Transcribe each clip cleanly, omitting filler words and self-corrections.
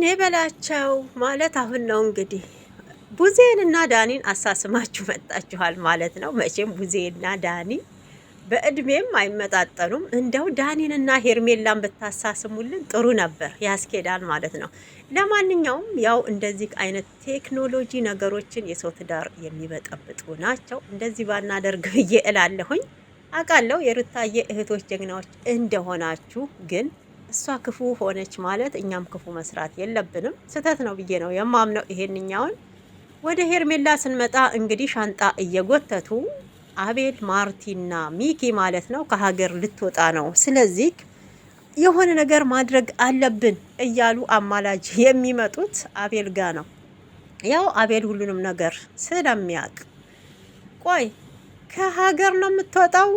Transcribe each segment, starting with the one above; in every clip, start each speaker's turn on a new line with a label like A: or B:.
A: ወይኔ በላቸው ማለት አሁን ነው እንግዲህ ቡዜንና ዳኒን አሳስማችሁ መጣችኋል ማለት ነው። መቼም ቡዜና ዳኒ በእድሜም አይመጣጠኑም። እንደው ዳኒንና ሄርሜላን ብታሳስሙልን ጥሩ ነበር፣ ያስኬዳል ማለት ነው። ለማንኛውም ያው እንደዚህ አይነት ቴክኖሎጂ ነገሮችን የሰው ትዳር የሚበጠብጡ ናቸው። እንደዚህ ባናደርግ ብዬ እላለሁኝ። አውቃለሁ የሩታዬ እህቶች ጀግናዎች እንደሆናችሁ ግን እሷ ክፉ ሆነች ማለት እኛም ክፉ መስራት የለብንም። ስህተት ነው ብዬ ነው የማምነው። ይሄንኛውን ወደ ሄርሜላ ስንመጣ እንግዲህ ሻንጣ እየጎተቱ አቤል ማርቲና ሚኪ ማለት ነው ከሀገር ልትወጣ ነው። ስለዚህ የሆነ ነገር ማድረግ አለብን እያሉ አማላጅ የሚመጡት አቤል ጋ ነው። ያው አቤል ሁሉንም ነገር ስለሚያውቅ ቆይ ከሀገር ነው የምትወጣው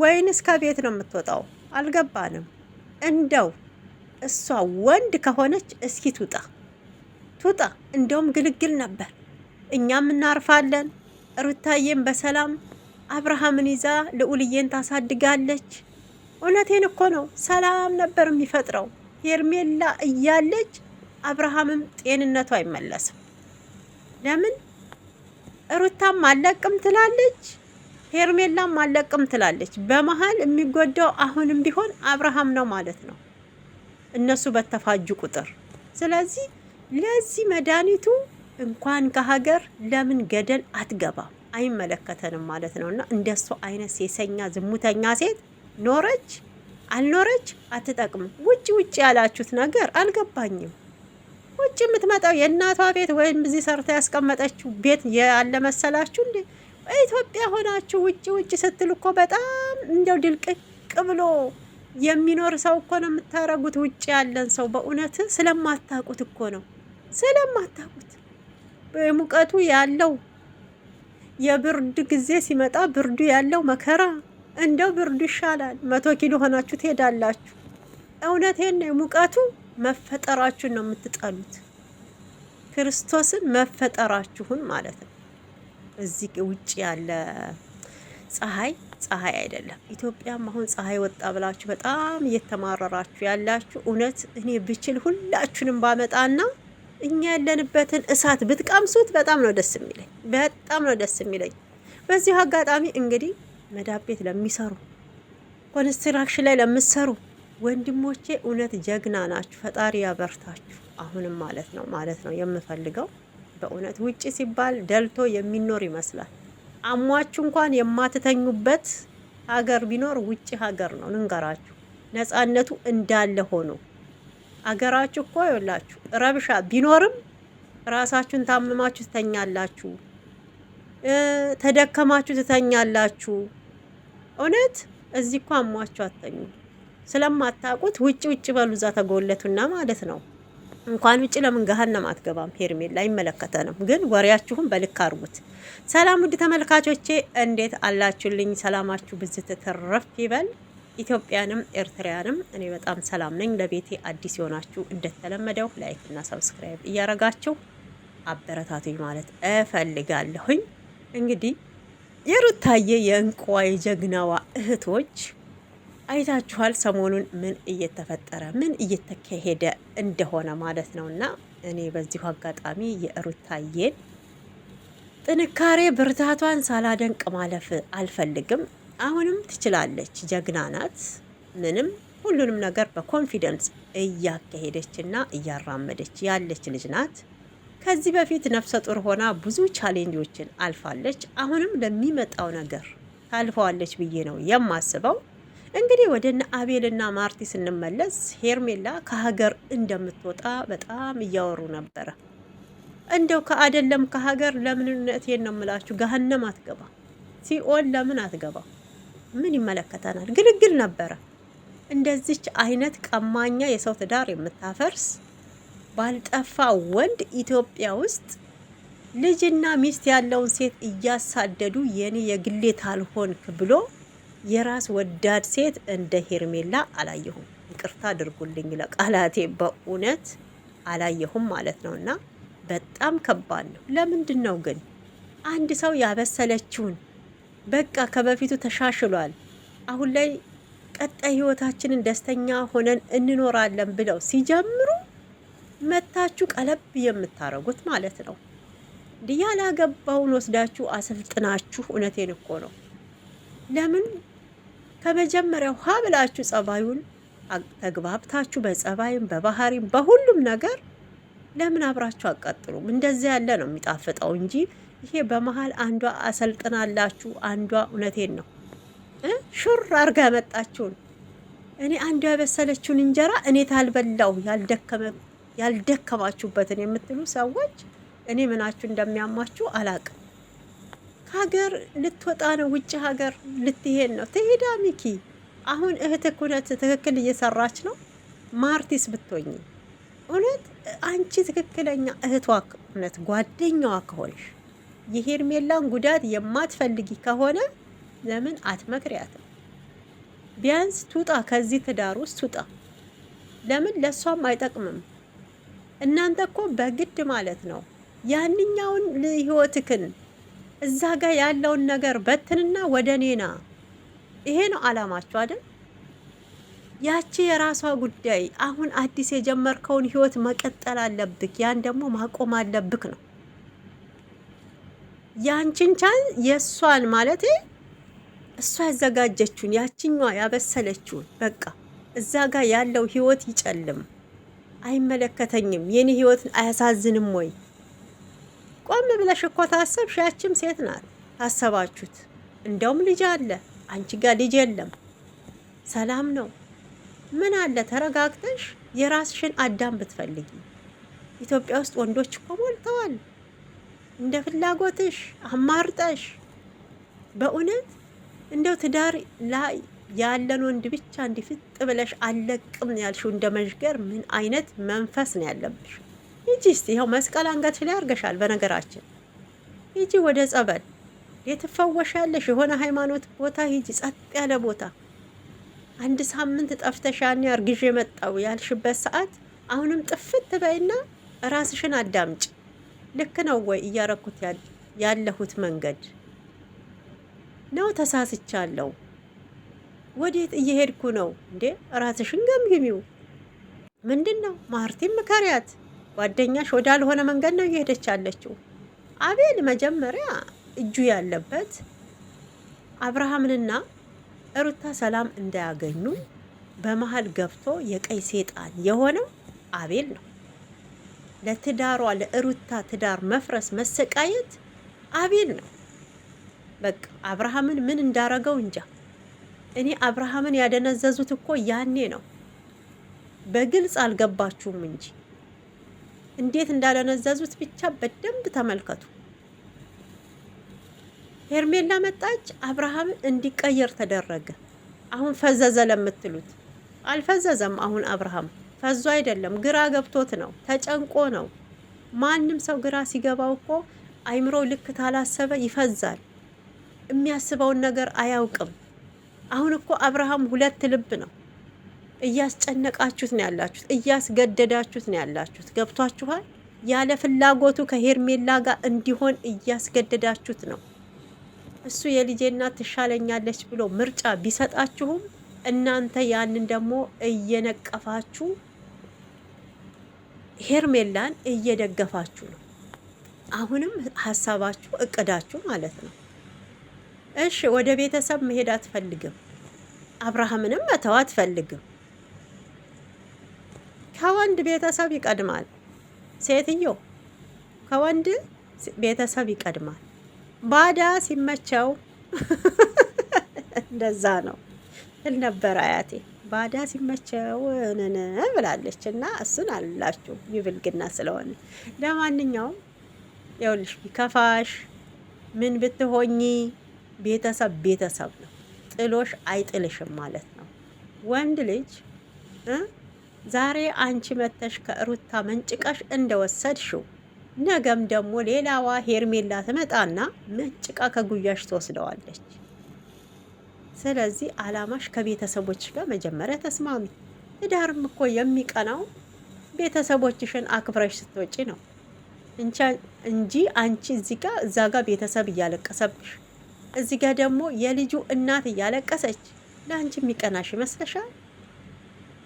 A: ወይንስ ከቤት ነው የምትወጣው? አልገባንም። እንደው እሷ ወንድ ከሆነች እስኪ ቱጣ እንደውም ግልግል ነበር። እኛም እናርፋለን። ሩታዬን በሰላም አብርሃምን ይዛ ልዑልዬን ታሳድጋለች። እውነቴን እኮ ነው። ሰላም ነበር የሚፈጥረው። ሄርሜላ እያለች አብርሃምም ጤንነቱ አይመለስም። ለምን ሩታም አለቅም ትላለች፣ ሄርሜላም አለቅም ትላለች። በመሀል የሚጎዳው አሁንም ቢሆን አብርሃም ነው ማለት ነው፣ እነሱ በተፋጁ ቁጥር። ስለዚህ ለዚህ መድኃኒቱ እንኳን ከሀገር ለምን ገደል አትገባም? አይመለከተንም ማለት ነው። እና እንደሱ አይነት ሴሰኛ ዝሙተኛ ሴት ኖረች አልኖረች አትጠቅምም። ውጭ ያላችሁት ነገር አልገባኝም። ውጭ የምትመጣው የእናቷ ቤት ወይም እዚህ ሰርታ ያስቀመጠችው ቤት ያለ መሰላችሁ እንዴ? ኢትዮጵያ ሆናችሁ ውጭ ስትል እኮ በጣም እንደው ድልቅቅ ብሎ የሚኖር ሰው እኮ ነው የምታረጉት። ውጭ ያለን ሰው በእውነት ስለማታውቁት እኮ ነው፣ ስለማታውቁት። ሙቀቱ ያለው የብርድ ጊዜ ሲመጣ ብርዱ ያለው መከራ፣ እንደው ብርዱ ይሻላል። 100 ኪሎ ሆናችሁ ትሄዳላችሁ። እውነቴን ነው። ሙቀቱ መፈጠራችሁን ነው የምትጠሉት፣ ክርስቶስን መፈጠራችሁን ማለት ነው። እዚህ ውጭ ያለ ፀሐይ አይደለም። ኢትዮጵያም አሁን ፀሐይ ወጣ ብላችሁ በጣም እየተማረራችሁ ያላችሁ፣ እውነት እኔ ብችል ሁላችሁንም ባመጣና እኛ ያለንበትን እሳት ብትቀምሱት በጣም ነው ደስ የሚለኝ፣ በጣም ነው ደስ የሚለኝ። በዚሁ አጋጣሚ እንግዲህ መዳብ ቤት ለሚሰሩ፣ ኮንስትራክሽን ላይ ለምትሰሩ ወንድሞቼ እውነት ጀግና ናችሁ። ፈጣሪ ያበርታችሁ። አሁንም ማለት ነው የምፈልገው በእውነት ውጭ ሲባል ደልቶ የሚኖር ይመስላል። አሟችሁ እንኳን የማትተኙበት ሀገር ቢኖር ውጭ ሀገር ነው። ንንገራችሁ ነፃነቱ እንዳለ ሆኖ አገራችሁ እኮ ይኸውላችሁ ረብሻ ቢኖርም ራሳችሁን ታምማችሁ ትተኛላችሁ፣ ተደከማችሁ ትተኛላችሁ። እውነት እዚህ እኮ አሟችሁ አትተኙ። ስለማታውቁት ውጭ በሉ እዛ ተጎለቱና ማለት ነው። እንኳን ውጭ ለምን ገሃነም አትገባም? ሄርሜላ አይመለከተንም፣ ግን ወሬያችሁን በልክ አርጉት። ሰላም ውድ ተመልካቾቼ እንዴት አላችሁልኝ? ሰላማችሁ ብዝት ትረፍ ይበል። ኢትዮጵያንም ኤርትራንም እኔ በጣም ሰላም ነኝ። ለቤቴ አዲስ የሆናችሁ እንደተለመደው ላይክ እና ሰብስክራይብ እያረጋችሁ አበረታቱኝ ማለት እፈልጋለሁኝ። እንግዲህ የሩታዬ የእንቁዋ የጀግናዋ እህቶች አይታችኋል ሰሞኑን ምን እየተፈጠረ ምን እየተካሄደ እንደሆነ ማለት ነውና እኔ በዚሁ አጋጣሚ የሩታዬን ጥንካሬ ብርታቷን ሳላደንቅ ማለፍ አልፈልግም። አሁንም ትችላለች፣ ጀግና ናት። ምንም ሁሉንም ነገር በኮንፊደንስ እያካሄደችና እያራመደች ያለች ልጅ ናት። ከዚህ በፊት ነፍሰ ጡር ሆና ብዙ ቻሌንጆችን አልፋለች። አሁንም ለሚመጣው ነገር ታልፈዋለች ብዬ ነው የማስበው። እንግዲህ ወደነ አቤልና ማርቲ ስንመለስ ሄርሜላ ከሀገር እንደምትወጣ በጣም እያወሩ ነበረ። እንደው ከአደለም ከሀገር ለምንነቴን ነው የምላችሁ ገሃነም አትገባ፣ ሲኦል ለምን አትገባ? ምን ይመለከተናል? ግልግል ነበረ። እንደዚች አይነት ቀማኛ የሰው ትዳር የምታፈርስ ባልጠፋ ወንድ ኢትዮጵያ ውስጥ ልጅና ሚስት ያለውን ሴት እያሳደዱ የኔ የግሌ ታልሆንክ ብሎ የራስ ወዳድ ሴት እንደ ሄርሜላ አላየሁም። ይቅርታ አድርጉልኝ ለቃላቴ፣ በእውነት አላየሁም ማለት ነውና በጣም ከባድ ነው። ለምንድን ነው ግን አንድ ሰው ያበሰለችውን በቃ ከበፊቱ ተሻሽሏል፣ አሁን ላይ ቀጣይ ህይወታችንን ደስተኛ ሆነን እንኖራለን ብለው ሲጀምሩ መታችሁ ቀለብ የምታረጉት ማለት ነው። ያላገባውን ወስዳችሁ አሰልጥናችሁ፣ እውነቴን እኮ ነው። ለምን ከመጀመሪያው ሀ ብላችሁ ጸባዩን ተግባብታችሁ በጸባይም በባህሪም በሁሉም ነገር ለምን አብራችሁ አቀጥሉም? እንደዚያ ያለ ነው የሚጣፍጠው እንጂ ይሄ በመሀል አንዷ አሰልጥናላችሁ አንዷ፣ እውነቴን ነው ሹር አርጋ ያመጣችሁን እኔ አንዷ ያበሰለችውን እንጀራ እኔ ታልበላው ያልደከማችሁበትን የምትሉ ሰዎች እኔ ምናችሁ እንደሚያማችሁ አላቅም። ከሀገር ልትወጣ ነው፣ ውጭ ሀገር ልትሄድ ነው። ትሄዳ ሚኪ። አሁን እህትህ እውነት ትክክል እየሰራች ነው። ማርቲስ ብትሆኝ እውነት አንቺ ትክክለኛ እህቷ እውነት ጓደኛዋ ከሆነሽ የሄርሜላን ጉዳት የማትፈልጊ ከሆነ ለምን አትመክሪያትም? ቢያንስ ቱጣ ከዚህ ትዳር ውስጥ ቱጣ። ለምን ለሷም አይጠቅምም። እናንተ እኮ በግድ ማለት ነው ያንኛውን ህይወትክን እዛ ጋር ያለውን ነገር በትንና ወደ እኔና ይሄ ነው አላማችሁ አይደል? ያቺ የራሷ ጉዳይ። አሁን አዲስ የጀመርከውን ህይወት መቀጠል አለብክ፣ ያን ደግሞ ማቆም አለብክ ነው። ያንቺን ቻን የሷን ማለት እሷ ያዘጋጀችውን ያችኛዋ ያበሰለችውን በቃ እዛ ጋር ያለው ህይወት ይጨልም። አይመለከተኝም። የኔ ህይወት አያሳዝንም ወይ? ቆም ብለሽ እኮ ታሰብሽ። ያችም ሴት ናት ታሰባችሁት። እንደውም ልጅ አለ፣ አንቺ ጋር ልጅ የለም። ሰላም ነው። ምን አለ ተረጋግተሽ የራስሽን አዳም ብትፈልጊ። ኢትዮጵያ ውስጥ ወንዶች እኮ ሞልተዋል። እንደ ፍላጎትሽ አማርጠሽ በእውነት እንደው ትዳር ላይ ያለን ወንድ ብቻ እንዲፍጥ ብለሽ አለቅም ያልሽው እንደ መዥገር ምን አይነት መንፈስ ነው ያለብሽ? ሂጂ እስቲ ይኸው መስቀል አንገትሽ ላይ አርገሻል። በነገራችን ሂጂ ወደ ጸበል የትፈወሻለሽ። የሆነ ሃይማኖት ቦታ ሂጂ፣ ጸጥ ያለ ቦታ። አንድ ሳምንት ጠፍተሽ ያኔ አርግዤ መጣው ያልሽበት ሰዓት አሁንም ጥፍት በይና ራስሽን አዳምጭ። ልክ ነው ወይ እያረኩት ያለሁት መንገድ ነው? ተሳስቻለሁ? ወዴት እየሄድኩ ነው እንዴ? ራስሽን ገምግሚው። ምንድን ነው ማርቲን ምከሪያት። ጓደኛሽ ወዳልሆነ መንገድ ነው እየሄደች ያለችው። አቤል መጀመሪያ እጁ ያለበት አብርሃምንና ሩታ ሰላም እንዳያገኙ በመሀል ገብቶ የቀይ ሴጣን የሆነው አቤል ነው። ለትዳሯ ለሩታ ትዳር መፍረስ መሰቃየት አቤል ነው። በቃ አብርሃምን ምን እንዳረገው እንጃ። እኔ አብርሃምን ያደነዘዙት እኮ ያኔ ነው። በግልጽ አልገባችሁም እንጂ እንዴት እንዳደነዘዙት ብቻ በደንብ ተመልከቱ። ሄርሜላ መጣች፣ አብርሃምን እንዲቀየር ተደረገ። አሁን ፈዘዘ ለምትሉት አልፈዘዘም። አሁን አብርሃም ፈዞ አይደለም፣ ግራ ገብቶት ነው፣ ተጨንቆ ነው። ማንም ሰው ግራ ሲገባው እኮ አይምሮ ልክ ታላሰበ ይፈዛል። የሚያስበውን ነገር አያውቅም። አሁን እኮ አብርሃም ሁለት ልብ ነው። እያስጨነቃችሁት ነው ያላችሁት፣ እያስገደዳችሁት ነው ያላችሁት። ገብቷችኋል? ያለ ፍላጎቱ ከሄርሜላ ጋር እንዲሆን እያስገደዳችሁት ነው። እሱ የልጄ እናት ትሻለኛለች ብሎ ምርጫ ቢሰጣችሁም እናንተ ያንን ደግሞ እየነቀፋችሁ ሄርሜላን እየደገፋችሁ ነው። አሁንም ሀሳባችሁ እቅዳችሁ ማለት ነው። እሺ ወደ ቤተሰብ መሄድ አትፈልግም፣ አብርሃምንም መተው አትፈልግም። ከወንድ ቤተሰብ ይቀድማል። ሴትዮ ከወንድ ቤተሰብ ይቀድማል። ባዳ ሲመቸው እንደዛ ነው እል ነበር አያቴ። ባዳ ሲመቸው ነነ ብላለች እና እሱን አላችሁ ይብልግና ስለሆነ። ለማንኛውም ይኸውልሽ ቢከፋሽ ምን ብትሆኚ ቤተሰብ ቤተሰብ ነው። ጥሎሽ አይጥልሽም ማለት ነው። ወንድ ልጅ ዛሬ አንቺ መተሽ ከሩታ መንጭቃሽ እንደወሰድሽው ነገም ደግሞ ሌላዋ ሄርሜላ ትመጣና መንጭቃ ከጉያሽ ትወስደዋለች። ስለዚህ አላማሽ ከቤተሰቦች ጋር መጀመሪያ ተስማሚ። ትዳርም እኮ የሚቀናው ቤተሰቦችሽን አክብረሽ ስትወጪ ነው እንጂ አንቺ እዚህ ጋር እዛ ጋር ቤተሰብ እያለቀሰብሽ እዚህ ጋር ደግሞ የልጁ እናት እያለቀሰች ለአንቺ የሚቀናሽ ይመስለሻል?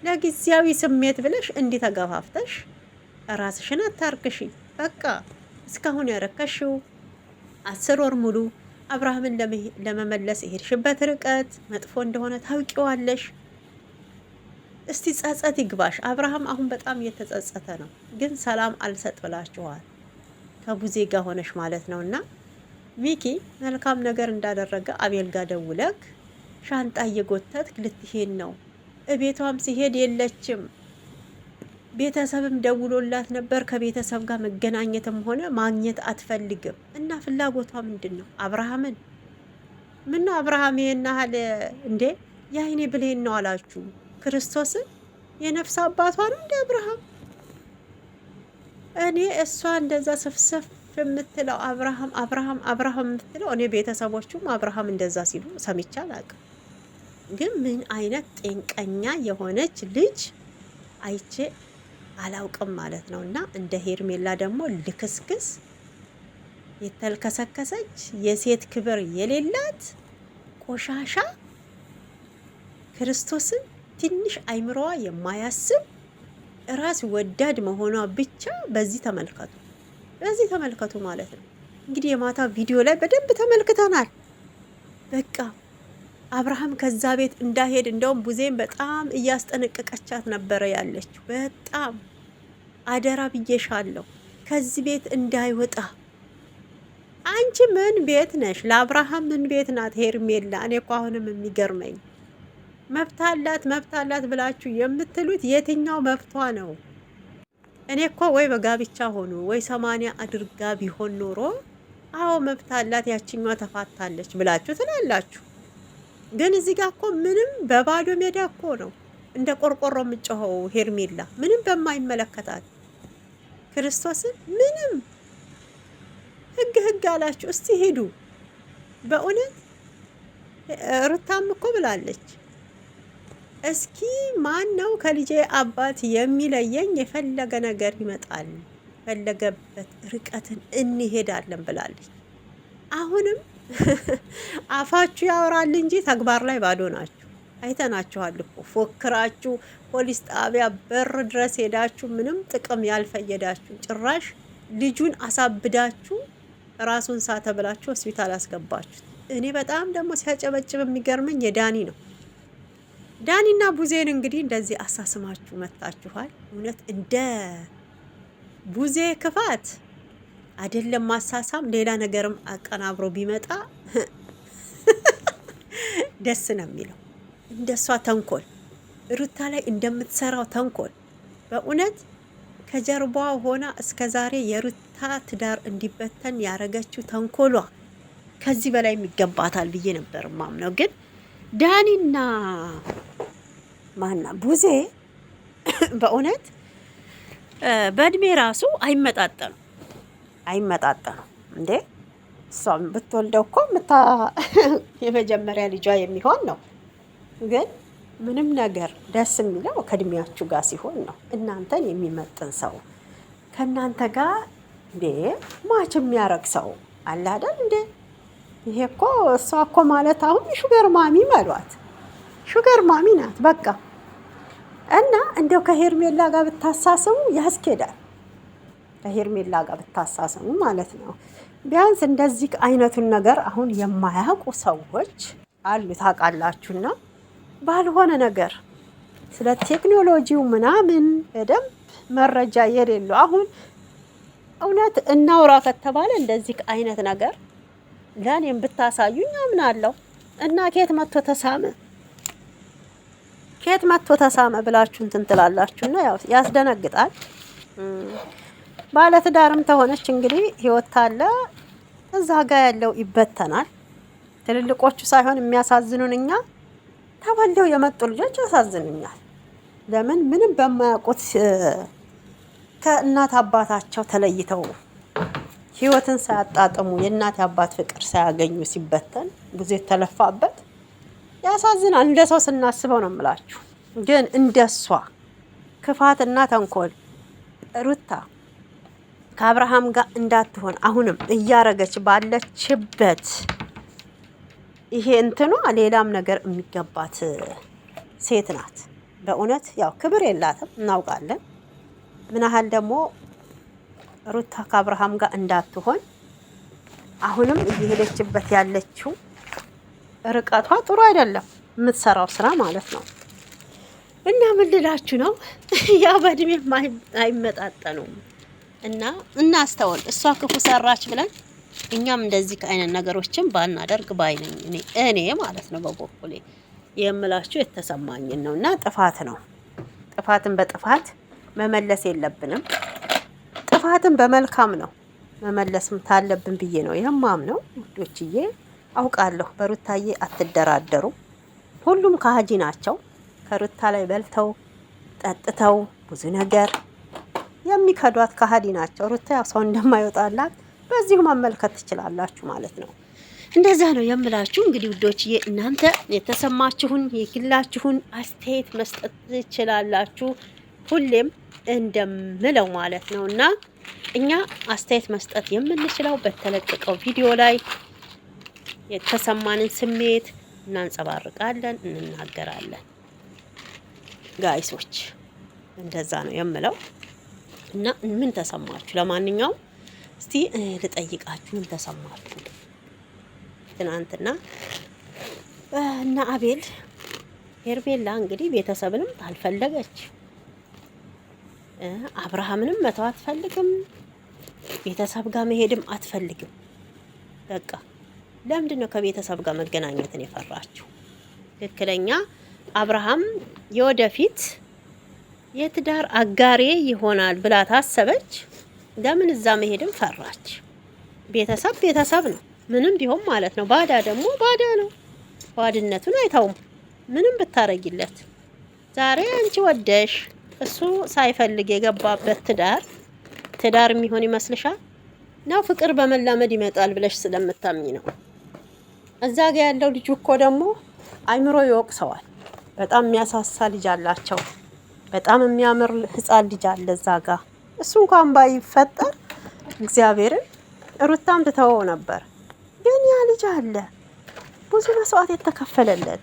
A: ለጊዜያዊ ስሜት ብለሽ እንዲህ ተገፋፍተሽ ራስሽን አታርክሺ። በቃ እስካሁን ያረከሽው 10 ወር ሙሉ አብርሃምን ለመመለስ የሄድሽበት ርቀት መጥፎ እንደሆነ ታውቂዋለሽ። እስቲ ጸጸት ይግባሽ። አብርሃም አሁን በጣም እየተጸጸተ ነው፣ ግን ሰላም አልሰጥ ብላችኋል ከቡዜ ጋር ሆነሽ ማለት ነውና ሚኪ መልካም ነገር እንዳደረገ አቤል ጋር ደውለክ ሻንጣ እየጎተትክ ልትሄድ ነው። እቤቷም ሲሄድ የለችም። ቤተሰብም ደውሎላት ነበር። ከቤተሰብ ጋር መገናኘትም ሆነ ማግኘት አትፈልግም። እና ፍላጎቷ ምንድን ነው? አብርሃምን ምን ነው አብርሃም ይሄን ያህል እንዴ? የአይኔ ብሌን ነው አላችሁ። ክርስቶስን የነፍስ አባቷ ነው እንደ አብርሃም። እኔ እሷ እንደዛ ስፍስፍ የምትለው አብርሃም አብርሃም አብርሃም የምትለው እኔ ቤተሰቦቹም አብርሃም እንደዛ ሲሉ ሰምቼ አላውቅም። ግን ምን አይነት ጤንቀኛ የሆነች ልጅ አይቼ አላውቅም ማለት ነው። እና እንደ ሄርሜላ ደግሞ ልክስክስ የተልከሰከሰች የሴት ክብር የሌላት ቆሻሻ ክርስቶስን ትንሽ አይምሮዋ የማያስብ ራስ ወዳድ መሆኗ ብቻ በዚህ ተመልከቱ ማለት ነው። እንግዲህ የማታ ቪዲዮ ላይ በደንብ ተመልክተናል። በቃ አብርሃም ከዛ ቤት እንዳሄድ እንደውም ቡዜን በጣም እያስጠነቀቀቻት ነበረ ያለችው። በጣም አደራ ብዬሻለሁ ከዚህ ቤት እንዳይወጣ። አንቺ ምን ቤት ነሽ? ለአብርሃም ምን ቤት ናት ሄርሜላ? እኔ እኮ አሁንም የሚገርመኝ መብት አላት ብላችሁ የምትሉት የትኛው መብቷ ነው? እኔ እኮ ወይ በጋብቻ ሆኖ ወይ 80 አድርጋ ቢሆን ኖሮ አዎ መብት አላት ያችኛዋ ተፋታለች ብላችሁ ትላላችሁ። ግን እዚህ ጋር እኮ ምንም በባዶ ሜዳ እኮ ነው እንደ ቆርቆሮ የምጮኸው ሄርሜላ ምንም በማይመለከታት ክርስቶስን ምንም ህግ አላችሁ። እስቲ ሄዱ። በእውነት ሩታም እኮ ብላለች፣ እስኪ ማን ነው ከልጄ አባት የሚለየኝ? የፈለገ ነገር ይመጣል፣ ፈለገበት ርቀትን እንሄዳለን ብላለች። አሁንም አፋችሁ ያወራል እንጂ ተግባር ላይ ባዶ ናችሁ። አይተናችኋል እኮ ፎክራችሁ ፖሊስ ጣቢያ በር ድረስ ሄዳችሁ ምንም ጥቅም ያልፈየዳችሁ፣ ጭራሽ ልጁን አሳብዳችሁ ራሱን ሳተ ብላችሁ ሆስፒታል አስገባችሁት። እኔ በጣም ደግሞ ሲያጨበጭብ የሚገርመኝ የዳኒ ነው። ዳኒና ቡዜን እንግዲህ እንደዚህ አሳስማችሁ መታችኋል። እውነት እንደ ቡዜ ክፋት አይደለም ማሳሳም፣ ሌላ ነገርም አቀናብሮ ቢመጣ ደስ ነው የሚለው። እንደሷ ተንኮል ሩታ ላይ እንደምትሰራው ተንኮል በእውነት ከጀርባዋ ሆና እስከ ዛሬ የሩታ ትዳር እንዲበተን ያረገችው ተንኮሏ ከዚህ በላይ የሚገባታል ብዬ ነበር ማምነው። ግን ዳኒና ማና ቡዜ በእውነት በእድሜ ራሱ አይመጣጠኑ እንዴ። እሷም ብትወልደው እኮ የመጀመሪያ ልጇ የሚሆን ነው። ግን ምንም ነገር ደስ የሚለው ከእድሜያችሁ ጋር ሲሆን ነው። እናንተን የሚመጥን ሰው ከእናንተ ጋር እንዴ ማች የሚያረግ ሰው አለ አይደል እንዴ? ይሄ እኮ እሷ እኮ ማለት አሁን ሹገር ማሚ መሏት፣ ሹገር ማሚ ናት በቃ። እና እንደው ከሄርሜላ ጋር ብታሳስሙ ያስኬዳል። ከሄርሜላ ጋር ብታሳስሙ ማለት ነው። ቢያንስ እንደዚህ አይነቱን ነገር አሁን የማያውቁ ሰዎች አሉ ታውቃላችሁና፣ ባልሆነ ነገር ስለ ቴክኖሎጂው ምናምን በደንብ መረጃ የሌለው አሁን እውነት እናውራ ከተባለ እንደዚህ አይነት ነገር ለእኔም ብታሳዩኝ አምናለሁ። እና ኬት መጥቶ ተሳመ ብላችሁ እንትን ትላላችሁና ያው ያስደነግጣል። ባለትዳርም ተሆነች እንግዲህ ህይወት አለ እዛ ጋር ያለው ይበተናል። ትልልቆቹ ሳይሆን የሚያሳዝኑን እኛ ተወልደው የመጡ ልጆች ያሳዝኑኛል። ለምን ምንም በማያውቁት ከእናት አባታቸው ተለይተው ህይወትን ሳያጣጥሙ የእናት አባት ፍቅር ሳያገኙ ሲበተን ብዙ የተለፋበት ያሳዝናል። እንደ ሰው ስናስበው ነው የምላችሁ። ግን እንደሷ ክፋትና ተንኮል ሩታ ከአብርሃም ጋር እንዳትሆን አሁንም እያረገች ባለችበት ይሄ እንትኗ ሌላም ነገር የሚገባት ሴት ናት። በእውነት ያው ክብር የላትም እናውቃለን። ምን ያህል ደግሞ ሩታ ከአብርሃም ጋር እንዳትሆን አሁንም እየሄደችበት ያለችው ርቀቷ ጥሩ አይደለም፣ የምትሰራው ስራ ማለት ነው። እና ምን ልላችሁ ነው ያው በእድሜ አይመጣጠኑም እና እናስተውል። እሷ ክፉ ሰራች ብለን እኛም እንደዚህ አይነት ነገሮችን ባናደርግ ባይነኝ እኔ ማለት ነው። በበኩሌ የምላችሁ የተሰማኝን ነው። እና ጥፋት ነው። ጥፋትን በጥፋት መመለስ የለብንም። ጥፋትን በመልካም ነው መመለስም ታለብን ብዬ ነው የማምነው። ውዶችዬ አውቃለሁ በሩታዬ አትደራደሩ። ሁሉም ከሀጂ ናቸው። ከሩታ ላይ በልተው ጠጥተው ብዙ ነገር የሚከዷት ከሀዲ ናቸው። ሩታ ያው ሰው እንደማይወጣላት በዚሁ መመልከት ትችላላችሁ ማለት ነው። እንደዛ ነው የምላችሁ። እንግዲህ ውዶችዬ እናንተ የተሰማችሁን የግላችሁን አስተያየት መስጠት ትችላላችሁ፣ ሁሌም እንደምለው ማለት ነው። እና እኛ አስተያየት መስጠት የምንችለው በተለቀቀው ቪዲዮ ላይ የተሰማንን ስሜት እናንጸባርቃለን፣ እንናገራለን። ጋይሶች እንደዛ ነው የምለው። እና ምን ተሰማችሁ? ለማንኛውም እስቲ ልጠይቃችሁ፣ ምን ተሰማችሁ? ትናንትና እና አቤል ሄርሜላ እንግዲህ ቤተሰብንም አልፈለገች፣ አብርሃምንም መተው አትፈልግም፣ ቤተሰብ ጋር መሄድም አትፈልግም። በቃ ለምንድን ነው ከቤተሰብ ጋር መገናኘትን የፈራችሁ? ትክክለኛ አብርሃም የወደፊት የትዳር አጋሬ ይሆናል ብላ ታሰበች። ለምን እዛ መሄድም ፈራች? ቤተሰብ ቤተሰብ ነው ምንም ቢሆን ማለት ነው። ባዳ ደግሞ ባዳ ነው። ባድነቱን አይተውም ምንም ብታረጊለት። ዛሬ አንቺ ወደሽ እሱ ሳይፈልግ የገባበት ትዳር የሚሆን ይመስልሻል? ነው ፍቅር በመላመድ ይመጣል ብለሽ ስለምታምኝ ነው። እዛ ጋ ያለው ልጅ እኮ ደግሞ አይምሮ ይወቅሰዋል። በጣም የሚያሳሳ ልጅ አላቸው። በጣም የሚያምር ህፃን ልጅ አለ እዛ ጋ። እሱ እንኳን ባይፈጠር እግዚአብሔርን ሩታም ትተወው ነበር። ግን ያ ልጅ አለ ብዙ መስዋዕት የተከፈለለት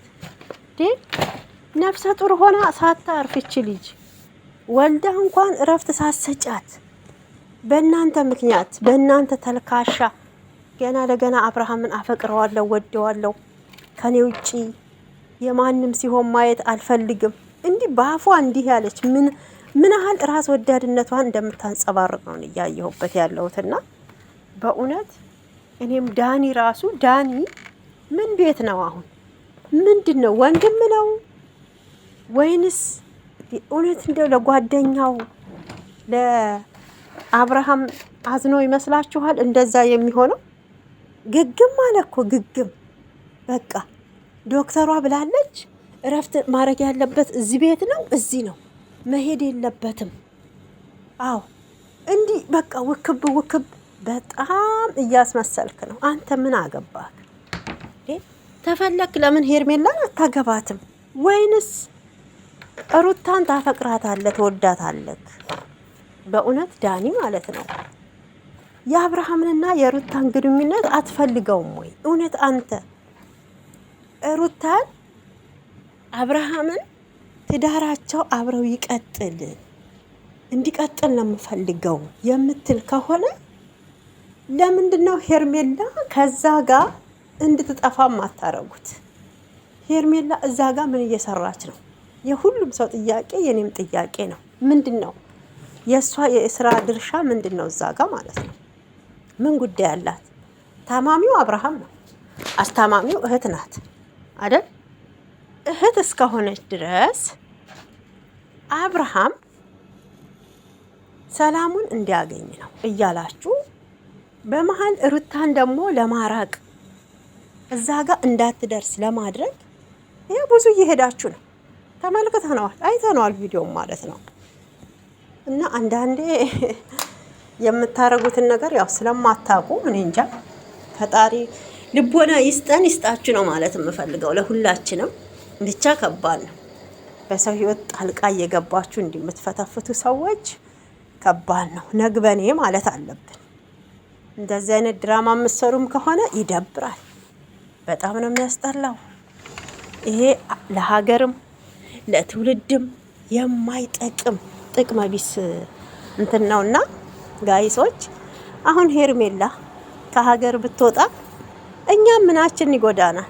A: ነፍሰ ጡር ሆና ሳታርፍች ልጅ ወልዳ እንኳን እረፍት ሳሰጫት በእናንተ ምክንያት በእናንተ ተልካሻ ገና ለገና አብርሃምን አፈቅረዋለሁ ወደዋለሁ ከኔ ውጪ የማንም ሲሆን ማየት አልፈልግም እንዲህ በአፏ እንዲህ ያለች ምን ያህል ራስ ወዳድነቷን እንደምታንጸባርቅ ነው እያየሁበት ያለሁትና በእውነት እኔም ዳኒ ምን ቤት ነው አሁን? ምንድነው? ወንድም ነው ወይንስ እውነት እንደው ለጓደኛው ለአብርሃም አዝኖ ይመስላችኋል እንደዛ የሚሆነው? ግግም አለ እኮ ግግም። በቃ ዶክተሯ ብላለች እረፍት ማድረግ ያለበት እዚህ ቤት ነው፣ እዚህ ነው መሄድ የለበትም። አዎ እንዲህ በቃ ውክብ በጣም እያስመሰልክ ነው አንተ። ምን አገባህ? ተፈለክ ለምን ሄርሜላን አታገባትም? ወይንስ ሩታን ታፈቅራታለህ ትወዳታለህ? በእውነት ዳኒ ማለት ነው የአብርሃምንና የሩታን ግንኙነት አትፈልገውም ወይ? እውነት አንተ ሩታን አብርሃምን ትዳራቸው አብረው እንዲቀጥል ነው የምፈልገው የምትል ከሆነ ለምንድነው ሄርሜላ ከዛ ጋር እንድትጠፋ ማታረጉት? ሄርሜላ እዛ ጋር ምን እየሰራች ነው? የሁሉም ሰው ጥያቄ የኔም ጥያቄ ነው። ምንድነው የእሷ የስራ ድርሻ ምንድነው እዛ ጋር ማለት ነው? ምን ጉዳይ አላት? ታማሚው አብርሃም ነው፣ አስታማሚው እህት ናት አይደል? እህት እስከሆነች ድረስ አብርሃም ሰላሙን እንዲያገኝ ነው እያላችሁ በመሀል ሩታን ደግሞ ለማራቅ እዛ ጋር እንዳትደርስ ለማድረግ ይሄ ብዙ እየሄዳችሁ ነው። ተመልክተነዋል፣ አይተነዋል ቪዲዮም ማለት ነው። እና አንዳንዴ የምታረጉትን ነገር ያው ስለማታውቁ ምን እንጃ ፈጣሪ ልቦና ይስጣችሁ ነው ማለት የምፈልገው ለሁላችንም። ብቻ ከባድ ነው። በሰው ህይወት ጣልቃ እየገባችሁ እንዲምትፈተፍቱ ሰዎች ከባድ ነው። ነግበኔ ማለት አለብን። እንደዚህ አይነት ድራማ የምትሰሩም ከሆነ ይደብራል። በጣም ነው የሚያስጠላው። ይሄ ለሀገርም ለትውልድም የማይጠቅም ጥቅመ ቢስ እንትን ነውና ጋይሶች አሁን ሄርሜላ ከሀገር ብትወጣ እኛ ምናችን ይጎዳናል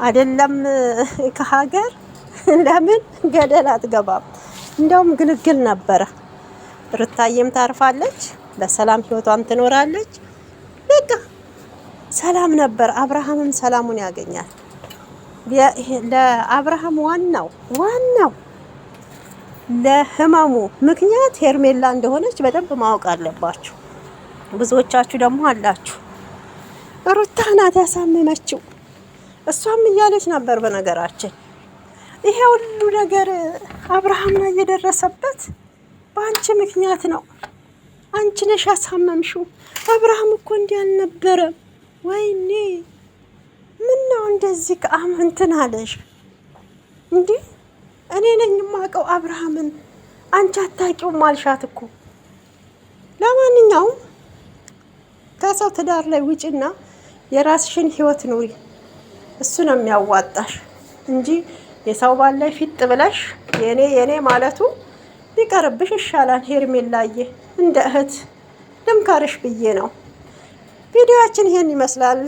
A: አይደለም? ከሀገር ለምን ገደል አትገባም? እንደውም ግልግል ነበረ። ሩታዬም ታርፋለች፣ በሰላም ህይወቷን ትኖራለች። በቃ ሰላም ነበር። አብርሃምም ሰላሙን ያገኛል። ለአብርሃም ዋናው ለህመሙ ምክንያት ሄርሜላ እንደሆነች በደንብ ማወቅ አለባችሁ። ብዙዎቻችሁ ደግሞ አላችሁ ሩታ ናት ያሳመመችው፣ እሷም እያለች ነበር። በነገራችን ይሄ ሁሉ ነገር አብርሃም ላይ የደረሰበት በአንቺ ምክንያት ነው። አንቺ ነሽ ያሳመምሽው። አብርሃም እኮ እንዲህ አልነበረም። ወይኔ ምን ነው እንደዚህ እንትን አለሽ እንዴ? እኔ ነኝ የማውቀው አብርሃምን፣ አንቺ አታውቂውም አልሻት እኮ። ለማንኛውም ከሰው ትዳር ላይ ውጪና የራስሽን ህይወት ኑሪ። እሱ ነው የሚያዋጣሽ እንጂ የሰው ባል ላይ ፊጥ ብለሽ የኔ ማለቱ ቢቀርብሽ ይሻላል። ሄርሜላዬ እንደ እህት ልምከርሽ ብዬ ነው። ቪዲዮአችን ይሄን ይመስላል።